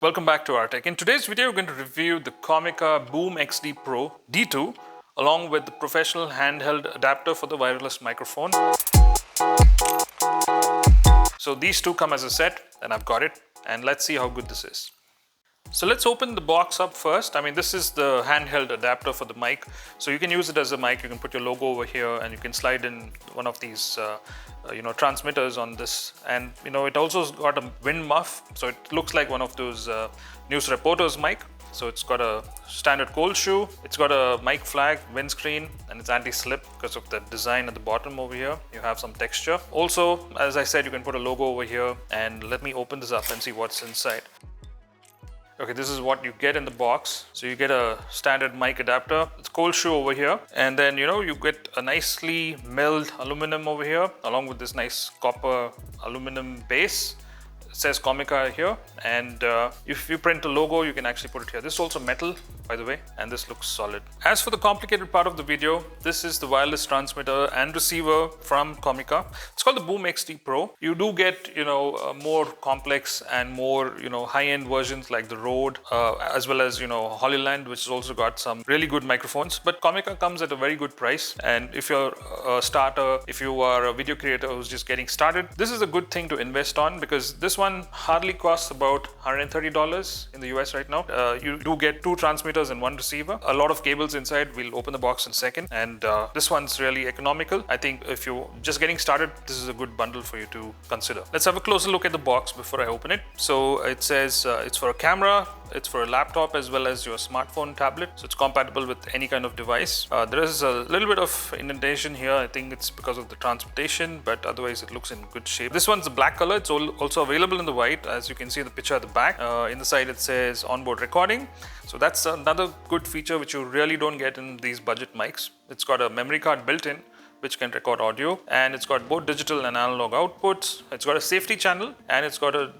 Welcome back to rTech. In today's video, we're going to review the Comica Boom XD Pro D2 along with the professional handheld adapter for the wireless microphone. So these two come as a set and I've got it, and let's see how good this is. So let's open the box up first. This is the handheld adapter for the mic. So you can use it as a mic. You can put your logo over here and you can slide in one of these transmitters on this. And it also got a wind muff. So it looks like one of those news reporters mic. So it's got a standard cold shoe. It's got a mic flag, windscreen, and it's anti-slip because of the design at the bottom over here. You have some texture. Also, as I said, you can put a logo over here, and let me open this up and see what's inside. Okay, this is what you get in the box. So you get a standard mic adapter. It's cold shoe over here. And then, you get a nicely milled aluminum over here, along with this nice copper aluminum base. It says Comica here. And if you print a logo, you can actually put it here. This is also metal, by the way, and this looks solid. As for the complicated part of the video, this is the wireless transmitter and receiver from Comica. It's called the Boom XD Pro. You do get, more complex and more, high-end versions like the Rode, as well as, Hollyland, which has also got some really good microphones. But Comica comes at a very good price. And if you're a starter, if you are a video creator who's just getting started, this is a good thing to invest on, because this one hardly costs about $130 in the US right now. You do get two transmitters and one receiver, a lot of cables inside. We'll open the box in a second, and this one's really economical. I think if you're just getting started, this is a good bundle for you to consider. Let's have a closer look at the box before I open it. So it says it's for a camera, it's for a laptop, as well as your smartphone, tablet. So it's compatible with any kind of device. There is a little bit of indentation here. I think it's because of the transportation, but otherwise it looks in good shape. This one's the black color. It's also available in the white, as you can see the picture at the back. In the side it says onboard recording. So that's another good feature which you really don't get in these budget mics. It's got a memory card built in, which can record audio, and it's got both digital and analog outputs. It's got a safety channel, and it's got a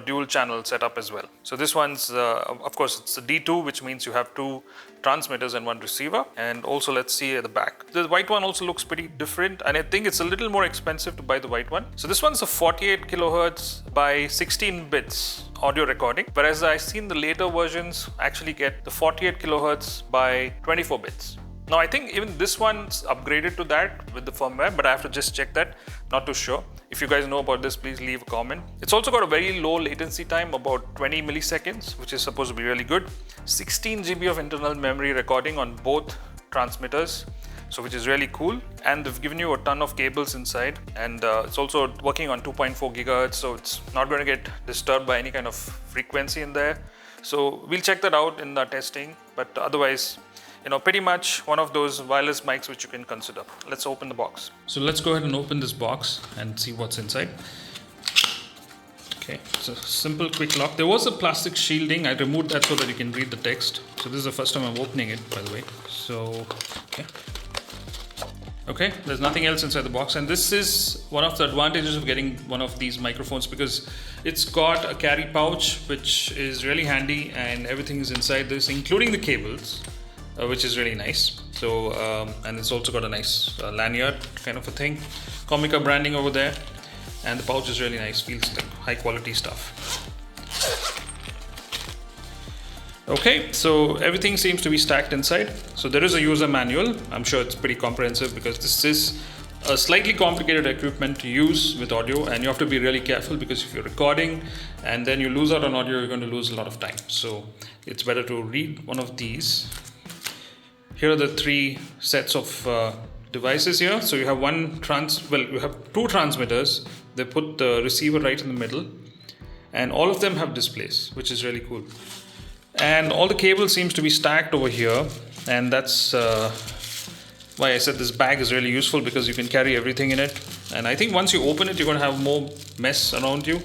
dual channel setup as well. So this one's of course it's a D2, which means you have two transmitters and one receiver. And also, let's see at the back, the white one also looks pretty different, and I think it's a little more expensive to buy the white one. So this one's a 48 kilohertz by 16 bits audio recording, whereas I've seen the later versions actually get the 48 kilohertz by 24 bits. Now I think even this one's upgraded to that with the firmware, but I have to just check that, not too sure. If you guys know about this, please leave a comment. It's also got a very low latency time, about 20 milliseconds, which is supposed to be really good. 16 GB of internal memory recording on both transmitters, so which is really cool. And they've given you a ton of cables inside, and it's also working on 2.4 gigahertz, so it's not going to get disturbed by any kind of frequency in there. So we'll check that out in the testing, but otherwise, pretty much one of those wireless mics which you can consider. Let's open the box. So let's go ahead and open this box and see what's inside. Okay, so simple quick lock. There was a plastic shielding. I removed that so that you can read the text. So this is the first time I'm opening it, by the way. So, okay, there's nothing else inside the box, and this is one of the advantages of getting one of these microphones, because it's got a carry pouch which is really handy, and everything is inside this, including the cables, which is really nice. So and it's also got a nice lanyard kind of a thing, Comica branding over there, and the pouch is really nice, feels like high quality stuff. Okay, so everything seems to be stacked inside. So there is a user manual. I'm sure it's pretty comprehensive, because this is a slightly complicated equipment to use with audio, and you have to be really careful, because if you're recording and then you lose out on audio, you're going to lose a lot of time. So it's better to read one of these. Here are the three sets of devices here. So you have you have two transmitters. They put the receiver right in the middle, and all of them have displays, which is really cool. And all the cables seems to be stacked over here, and that's why I said this bag is really useful, because you can carry everything in it. And I think once you open it, you're going to have more mess around you.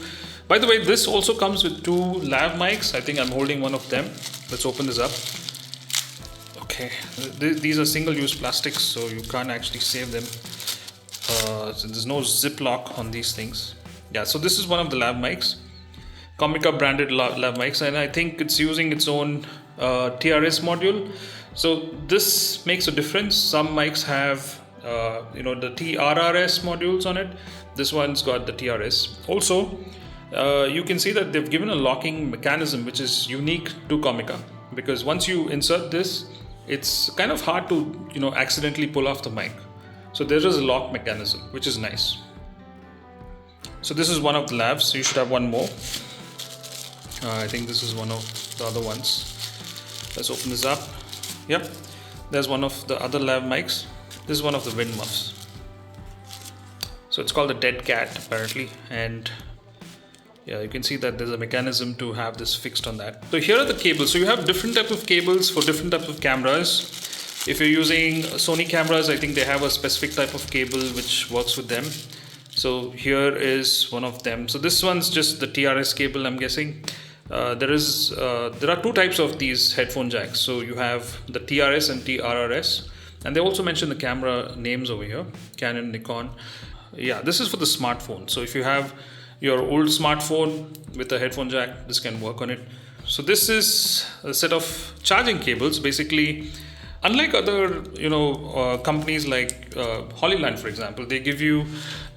By the way, this also comes with two lav mics. I think I'm holding one of them. Let's open this up. Okay, these are single-use plastics, so you can't actually save them. So there's no zip lock on these things. Yeah, so this is one of the lav mics, Comica branded lav mics, and I think it's using its own TRS module. So this makes a difference. Some mics have the TRRS modules on it. This one's got the TRS. Also, you can see that they've given a locking mechanism which is unique to Comica, because once you insert this, it's kind of hard to accidentally pull off the mic. So there is a lock mechanism, which is nice. So this is one of the lavs. So you should have one more. I think this is one of the other ones. Let's open this up. Yep, there's one of the other lav mics. This is one of the wind muffs. So it's called the dead cat apparently, and yeah, you can see that there's a mechanism to have this fixed on that. So here are the cables. So you have different types of cables for different types of cameras. If you're using Sony cameras, I think they have a specific type of cable which works with them. So here is one of them. So this one's just the TRS cable, I'm guessing. There are two types of these headphone jacks. So you have the TRS and TRRS, and they also mention the camera names over here: Canon, Nikon. Yeah, this is for the smartphone. So if you have your old smartphone with a headphone jack, this can work on it. So this is a set of charging cables. Basically, unlike other companies like Hollyland, for example, they give you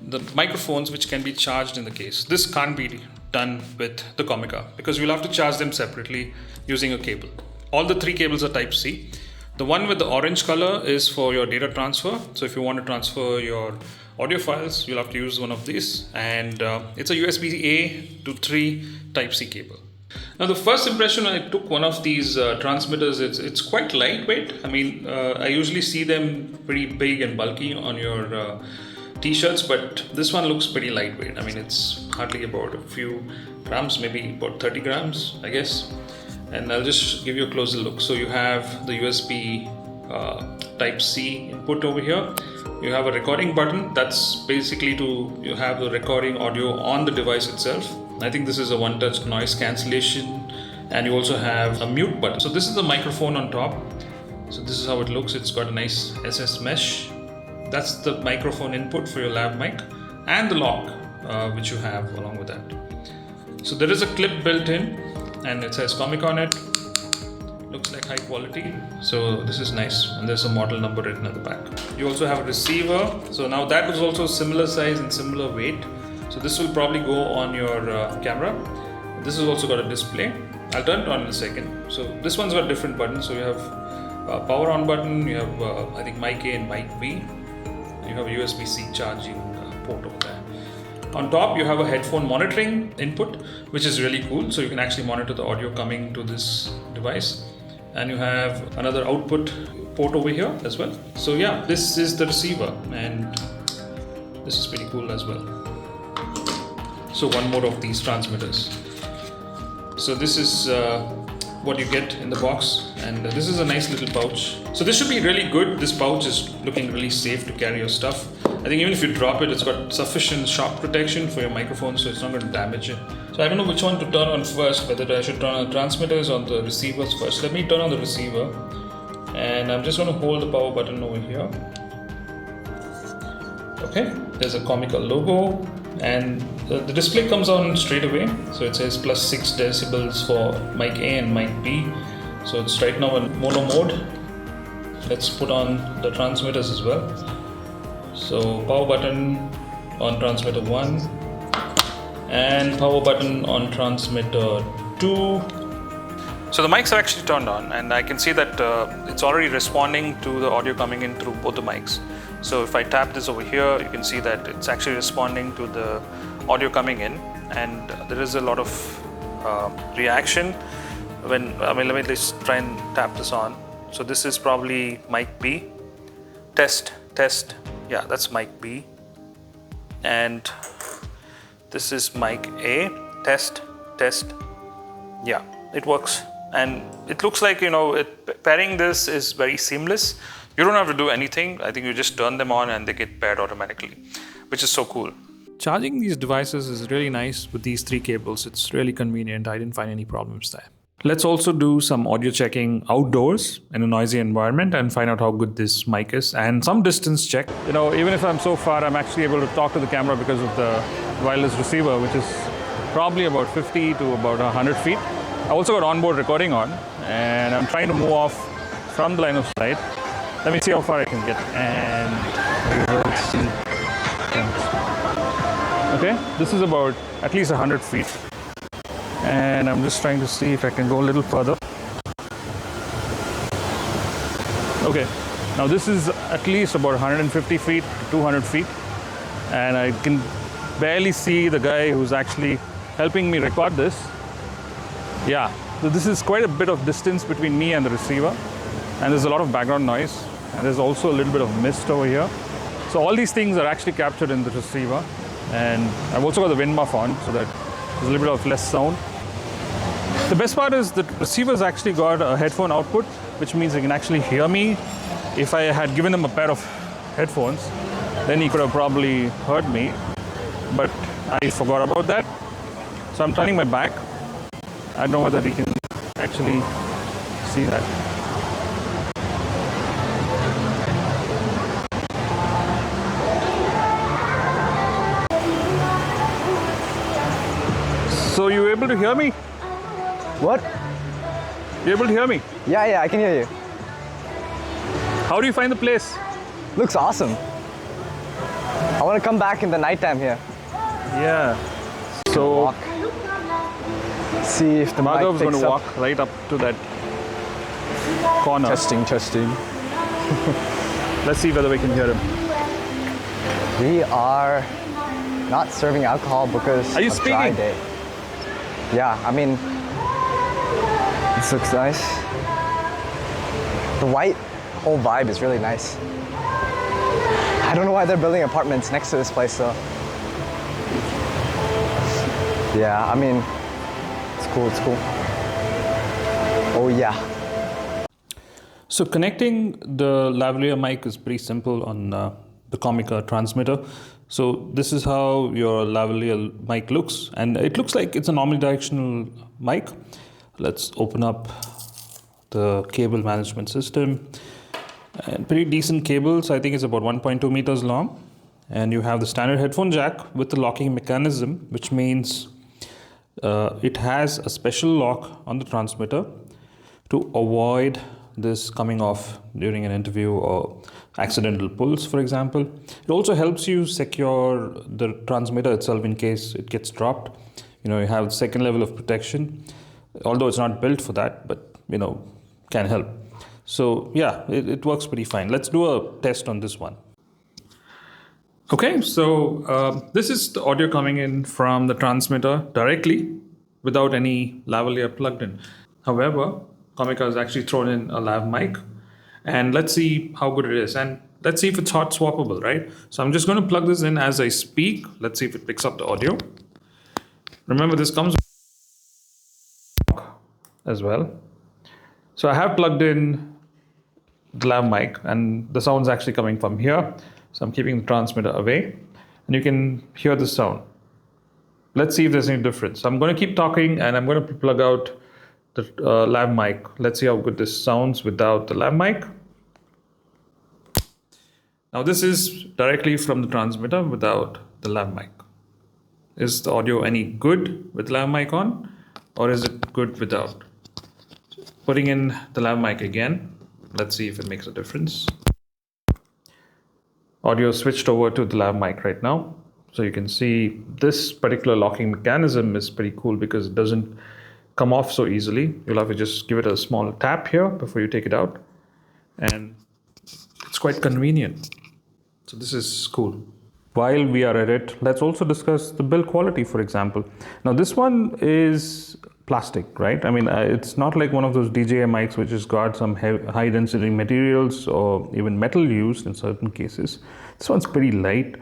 the microphones which can be charged in the case. This can't be done with the Comica because you'll have to charge them separately using a cable. All the three cables are Type C. The one with the orange color is for your data transfer. So if you want to transfer your audio files, you'll have to use one of these, and it's a USB-A to 3 Type C cable. Now the first impression when I took one of these transmitters, it's quite lightweight. I mean, I usually see them pretty big and bulky on your t-shirts, but this one looks pretty lightweight. I mean, it's hardly about a few grams, maybe about 30 grams, I guess. And I'll just give you a closer look. So you have the USB Type C input over here. You have a recording button. That's basically you have the recording audio on the device itself. I think this is a one-touch noise cancellation, and you also have a mute button. So this is the microphone on top. So this is how it looks. It's got a nice SS mesh. That's the microphone input for your lav mic, and the lock which you have along with that. So there is a clip built in, and it says Comica on it. Looks like high quality. So this is nice, and there's a model number written at the back. You also have a receiver. So now that is also similar size and similar weight. So this will probably go on your camera. This has also got a display. I'll turn it on in a second. So this one's got different buttons. So you have a power on button. You have I think mic A and mic B. You have a USB-C charging port over there. On top you have a headphone monitoring input, which is really cool. So you can actually monitor the audio coming to this device. And you have another output port over here as well. So yeah, this is the receiver, and this is pretty cool as well. So one more of these transmitters. So this is what you get in the box, and this is a nice little pouch. So this should be really good. This pouch is looking really safe to carry your stuff. I think even if you drop it, it's got sufficient shock protection for your microphone, so it's not going to damage it. So I don't know which one to turn on first, whether I should turn on the transmitters or the receivers first. Let me turn on the receiver, and I'm just going to hold the power button over here. Okay, there's a Comica logo, and the display comes on straight away. So it says +6 decibels for mic A and mic B. So it's right now in mono mode. Let's put on the transmitters as well. So power button on transmitter 1 and power button on transmitter 2. So the mics are actually turned on, and I can see that it's already responding to the audio coming in through both the mics. So if I tap this over here, you can see that it's actually responding to the audio coming in, and there is a lot of reaction when, let me just try and tap this on. So this is probably mic B. Test. Yeah, that's mic B. And this is mic A. Test. Yeah, it works. And it looks like, pairing this is very seamless. You don't have to do anything. I think you just turn them on and they get paired automatically, which is so cool. Charging these devices is really nice with these 3 cables. It's really convenient. I didn't find any problems there. Let's also do some audio checking outdoors in a noisy environment and find out how good this mic is, and some distance check. Even if I'm so far, I'm actually able to talk to the camera because of the wireless receiver, which is probably about 50 to about 100 feet. I also got onboard recording on, and I'm trying to move off from the line of sight. Let me see how far I can get. And Okay, this is about at least 100 feet. And I'm just trying to see if I can go a little further. Okay, now this is at least about 150 feet to 200 feet. And I can barely see the guy who's actually helping me record this. Yeah, so this is quite a bit of distance between me and the receiver. And there's a lot of background noise. And there's also a little bit of mist over here. So all these things are actually captured in the receiver. And I've also got the wind muff on so that there's a little bit of less sound. The best part is the receiver's actually got a headphone output, which means they can actually hear me. If I had given him a pair of headphones, then he could have probably heard me. But I forgot about that. So I'm turning my back. I don't know whether he can actually see that. So you able to hear me? What? You able to hear me? Yeah, I can hear you. How do you find the place? Looks awesome. I want to come back in the nighttime here. Yeah. So Walk. See if the mic Madhav's going picks to up. walk right up to that corner. Testing. Let's see whether we can hear him. We are not serving alcohol because Are you of speaking? dry day. Yeah, I mean, this looks nice. The white whole vibe is really nice. I don't know why they're building apartments next to this place though. Yeah, I mean, it's cool. Oh yeah. So connecting the lavalier mic is pretty simple on the Comica transmitter. So this is how your lavalier mic looks, and it looks like it's a omnidirectional mic. Let's open up the cable management system. And pretty decent cables. I think it's about 1.2 meters long, and you have the standard headphone jack with the locking mechanism, which means it has a special lock on the transmitter to avoid this coming off during an interview or accidental pulls, for example. It also helps you secure the transmitter itself in case it gets dropped. You have the second level of protection, although it's not built for that, but can help. So yeah, it works pretty fine. Let's do a test on this one. Okay, so this is the audio coming in from the transmitter directly without any lavalier plugged in. However, Comica has actually thrown in a lav mic, and let's see how good it is, and let's see if it's hot swappable, right? So I'm just going to plug this in as I speak. Let's see if it picks up the audio. Remember, this comes as well. So I have plugged in the lav mic, and the sound's actually coming from here. So I'm keeping the transmitter away, and you can hear the sound. Let's see if there's any difference. So I'm going to keep talking, and I'm going to plug out the lav mic. Let's see how good this sounds without the lav mic. Now this is directly from the transmitter without the lav mic. Is the audio any good with lav mic on, or is it good without? Putting in the lav mic again. Let's see if it makes a difference. Audio switched over to the lav mic right now. So you can see this particular locking mechanism is pretty cool because it doesn't come off so easily. You'll have to just give it a small tap here before you take it out. And it's quite convenient. So this is cool. While we are at it, let's also discuss the build quality, for example. Now this one is plastic, right? I mean, it's not like one of those DJI mics which has got some high density materials or even metal used in certain cases. This one's pretty light.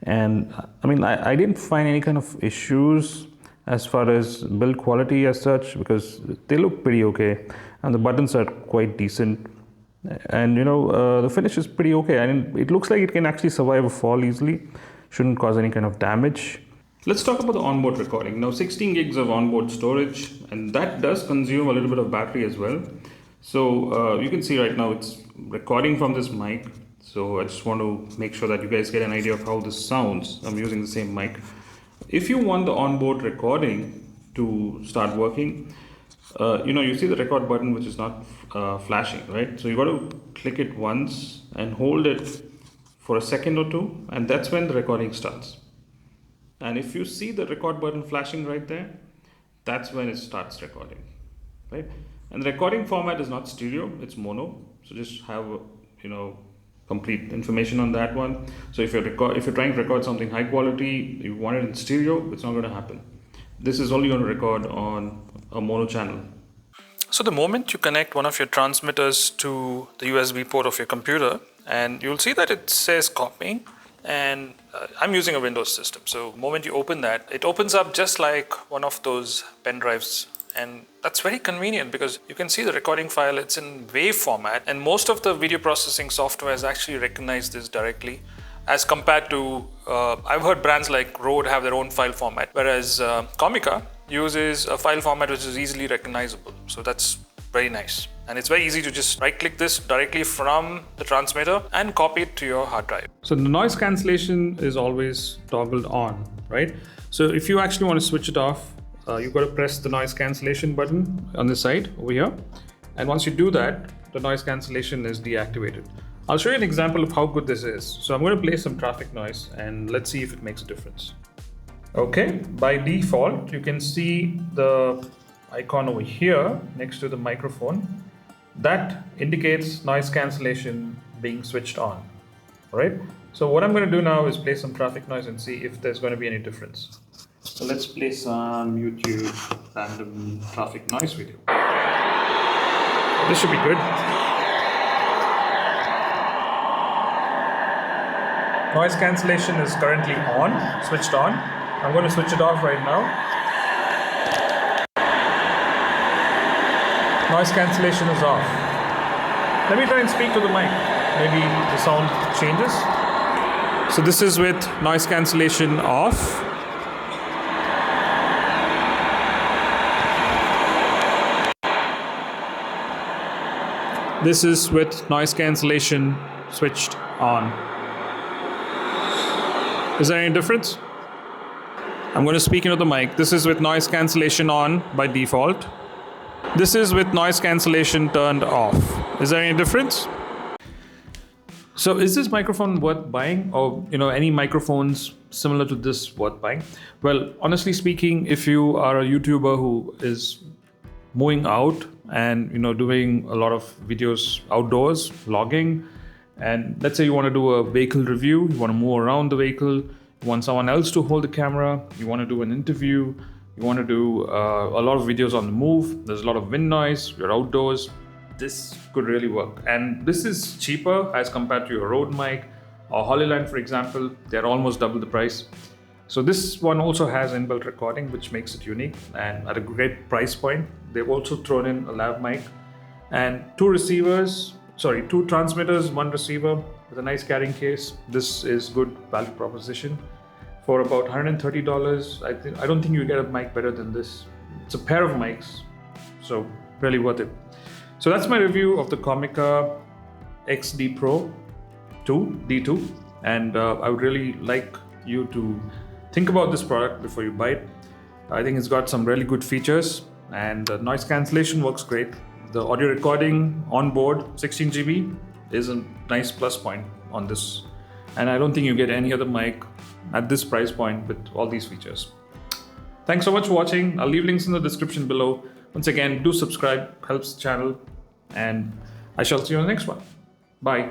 And I mean, I didn't find any kind of issues as far as build quality as such, because they look pretty okay and the buttons are quite decent, and the finish is pretty okay. I mean, it looks like it can actually survive a fall easily, shouldn't cause any kind of damage. Let's talk about the onboard recording. Now 16 gigs of onboard storage, and that does consume a little bit of battery as well. So you can see right now it's recording from this mic. So I just want to make sure that you guys get an idea of how this sounds. I'm using the same mic. If you want the onboard recording to start working, you see the record button which is not flashing, right? So you got to click it once and hold it for a second or two, and that's when the recording starts. And if you see the record button flashing right there, that's when it starts recording, right? And the recording format is not stereo, it's mono. So just have, complete information on that one. So if you're trying to record something high quality, you want it in stereo, it's not going to happen. This is only going to record on a mono channel. So the moment you connect one of your transmitters to the USB port of your computer, and you'll see that it says copying, and I'm using a Windows system. So the moment you open that, it opens up just like one of those pen drives. And that's very convenient because you can see the recording file, it's in WAV format, and most of the video processing software has actually recognized this directly as compared to, I've heard brands like Rode have their own file format, whereas Comica uses a file format which is easily recognizable. So that's very nice. And it's very easy to just right click this directly from the transmitter and copy it to your hard drive. So the noise cancellation is always toggled on, right? So if you actually want to switch it off, you've got to press the noise cancellation button on the side over here. And once you do that, the noise cancellation is deactivated. I'll show you an example of how good this is. So I'm going to play some traffic noise and let's see if it makes a difference. Okay, by default, you can see the icon over here next to the microphone. That indicates noise cancellation being switched on. All right. So what I'm going to do now is play some traffic noise and see if there's going to be any difference. So let's play some YouTube random traffic noise video. This should be good. Noise cancellation is currently on, switched on. I'm going to switch it off right now. Noise cancellation is off. Let me try and speak to the mic. Maybe the sound changes. So this is with noise cancellation off. This is with noise cancellation switched on. Is there any difference? I'm going to speak into the mic. This is with noise cancellation on by default. This is with noise cancellation turned off. Is there any difference? So is this microphone worth buying, or any microphones similar to this worth buying? Well, honestly speaking, if you are a YouTuber who is moving out and doing a lot of videos outdoors, vlogging, and let's say you want to do a vehicle review, you want to move around the vehicle, you want someone else to hold the camera, you want to do an interview, you want to do a lot of videos on the move, there's a lot of wind noise, you're outdoors, this could really work. And this is cheaper as compared to your Rode mic or Hollyland, for example. They're almost double the price. So this one also has inbuilt recording, which makes it unique and at a great price point. They've also thrown in a lav mic and two transmitters, one receiver with a nice carrying case. This is good value proposition. For about $130, I don't think you get a mic better than this. It's a pair of mics, so really worth it. So that's my review of the Comica XD Pro 2 D2, and I would really like you to think about this product before you buy it. I think it's got some really good features, and the noise cancellation works great. The audio recording on board 16 GB is a nice plus point on this, and I don't think you get any other mic at this price point with all these features. Thanks so much for watching. I'll leave links in the description below. Once again, do subscribe, helps the channel, and I shall see you on the next one. Bye.